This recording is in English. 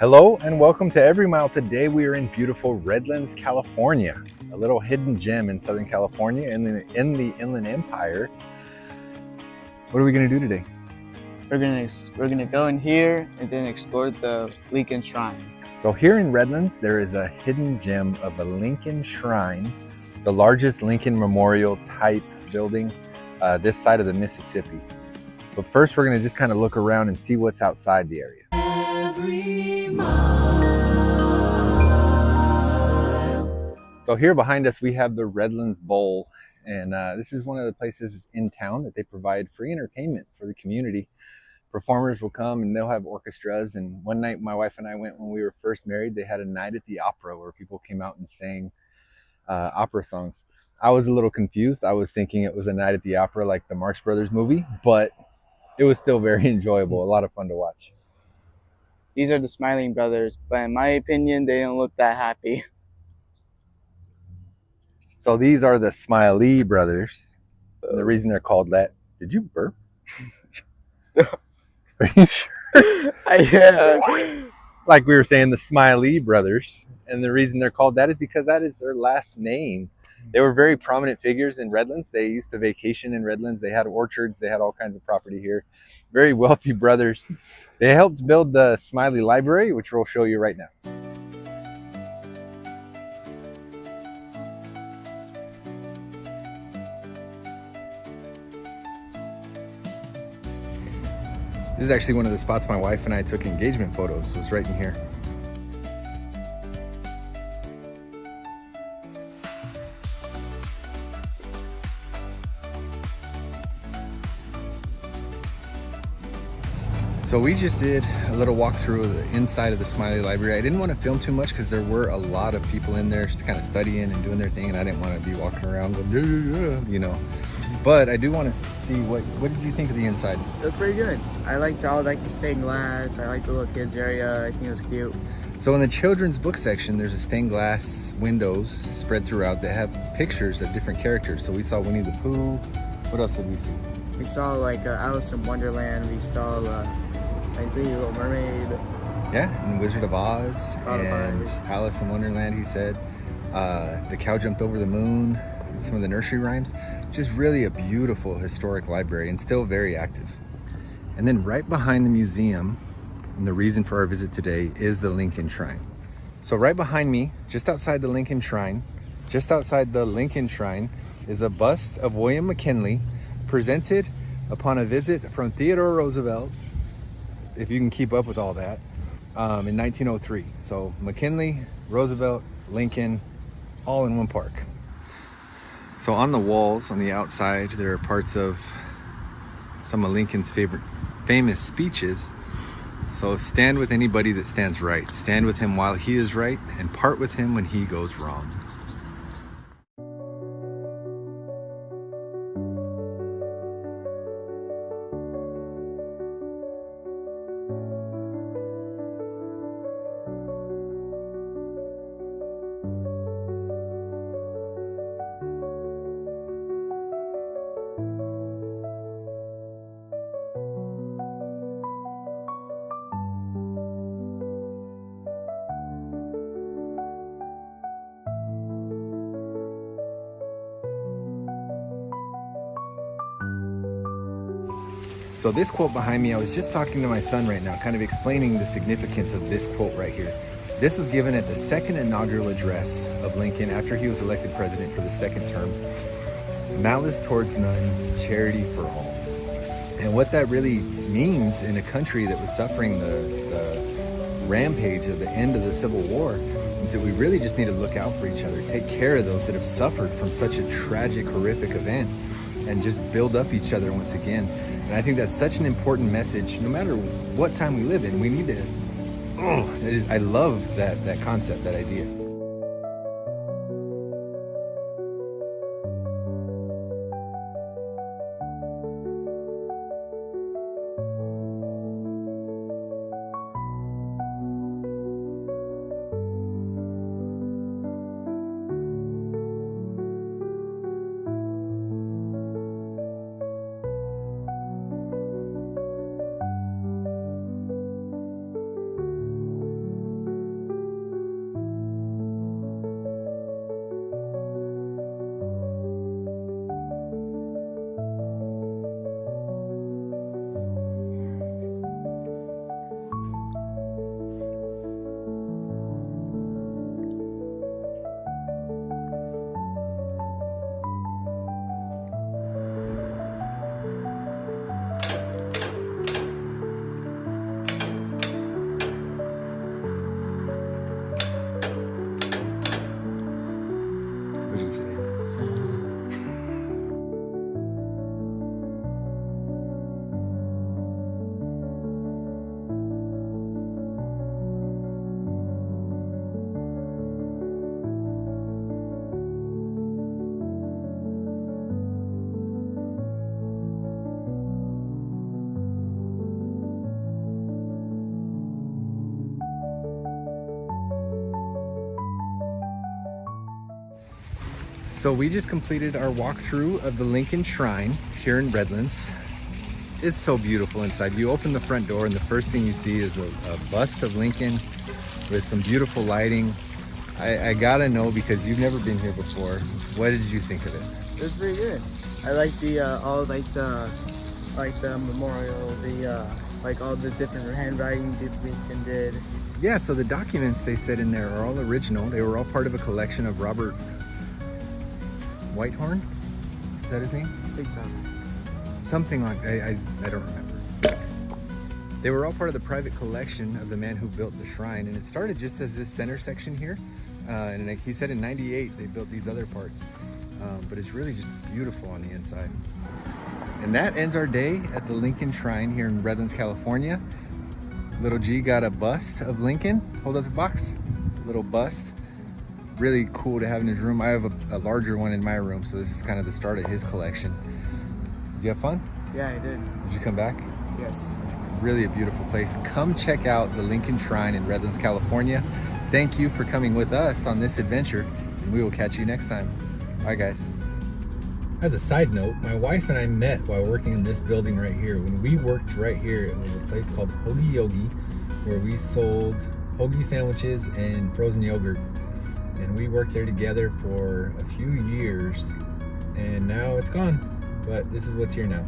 Hello and welcome to Every Mile. Today we are in beautiful Redlands, California, a little hidden gem in Southern California in the Inland Empire. What are we going to do today? We're gonna go in here and then explore the Lincoln Shrine. So here in Redlands, there is a hidden gem of a Lincoln Shrine, the largest Lincoln Memorial type building this side of the Mississippi. But first we're going to just kind of look around and see what's outside the area. Every mile. So here behind us we have the Redlands Bowl, and this is one of the places in town that they provide free entertainment for the community. Performers will come and they'll have orchestras, and one night my wife and I went when we were first married. They had a night at the opera where people came out and sang opera songs. I was a little confused. I was thinking it was a night at the opera like the Marx Brothers movie, but it was still very enjoyable, a lot of fun to watch. These are the Smiling Brothers, but in my opinion, they don't look that happy. So these are the Smiley Brothers. And the reason they're called that, did you burp? Are you sure? Yeah. Like we were saying, the Smiley Brothers. And the reason they're called that is because that is their last name. They were very prominent figures in Redlands. They used to vacation in Redlands. They had orchards. They had all kinds of property here. Very wealthy brothers. They helped build the Smiley Library, which we'll show you right now. This is actually one of the spots my wife and I took engagement photos, was right in here. So we just did a little walkthrough of the inside of the Smiley Library. I didn't want to film too much because there were a lot of people in there just kind of studying and doing their thing, and I didn't want to be walking around going, you know. But I do want to see what did you think of the inside? It was pretty good. I liked the stained glass. I liked the little kids area. I think it was cute. So in the children's book section, there's a stained glass windows spread throughout that have pictures of different characters. So we saw Winnie the Pooh. What else did we see? We saw Alice in Wonderland. We saw I think Little Mermaid. Yeah, and Wizard of Oz and Alice in Wonderland, he said. The Cow Jumped Over the Moon, some of the nursery rhymes. Just really a beautiful historic library and still very active. And then right behind the museum, and the reason for our visit today, is the Lincoln Shrine. So right behind me, just outside the Lincoln Shrine, is a bust of William McKinley, presented upon a visit from Theodore Roosevelt, if you can keep up with all that, in 1903. So McKinley, Roosevelt, Lincoln, all in one park. So on the walls, on the outside, there are parts of some of Lincoln's famous speeches. So stand with anybody that stands right. Stand with him while he is right, and part with him when he goes wrong. So this quote behind me, I was just talking to my son right now, kind of explaining the significance of this quote right here. This was given at the second inaugural address of Lincoln after he was elected president for the second term. Malice towards none, charity for all. And what that really means in a country that was suffering the rampage of the end of the Civil War is that we really just need to look out for each other, take care of those that have suffered from such a tragic, horrific event, and just build up each other once again. And I think that's such an important message, no matter what time we live in. We need to, I love that concept, that idea. So we just completed our walkthrough of the Lincoln Shrine here in Redlands. It's so beautiful inside. You open the front door and the first thing you see is a bust of Lincoln with some beautiful lighting. I gotta know, because you've never been here before, what did you think of it? It was pretty good. I like the all like the memorial, the like all the different handwriting Lincoln did. Yeah, so the documents they said in there are all original. They were all part of a collection of Robert Whitehorn. Is that his name? I think so. Something like, I don't remember. They were all part of the private collection of the man who built the shrine, and it started just as this center section here. And like he said, in '98 they built these other parts, but it's really just beautiful on the inside. And that ends our day at the Lincoln Shrine here in Redlands, California. Little G got a bust of Lincoln. Hold up the box. Little bust. Really cool to have in his room. I have a larger one in my room, so this is kind of the start of his collection. Did you have fun? Yeah, I did. Did you come back? Yes. It's really a beautiful place. Come check out the Lincoln Shrine in Redlands, California. Thank you for coming with us on this adventure, and we will catch you next time. Bye, guys. As a side note, my wife and I met while working in this building right here. When we worked right here, it was a place called Hoagie Yogi, where we sold hoagie sandwiches and frozen yogurt. And we worked there together for a few years, and now it's gone. But this is what's here now.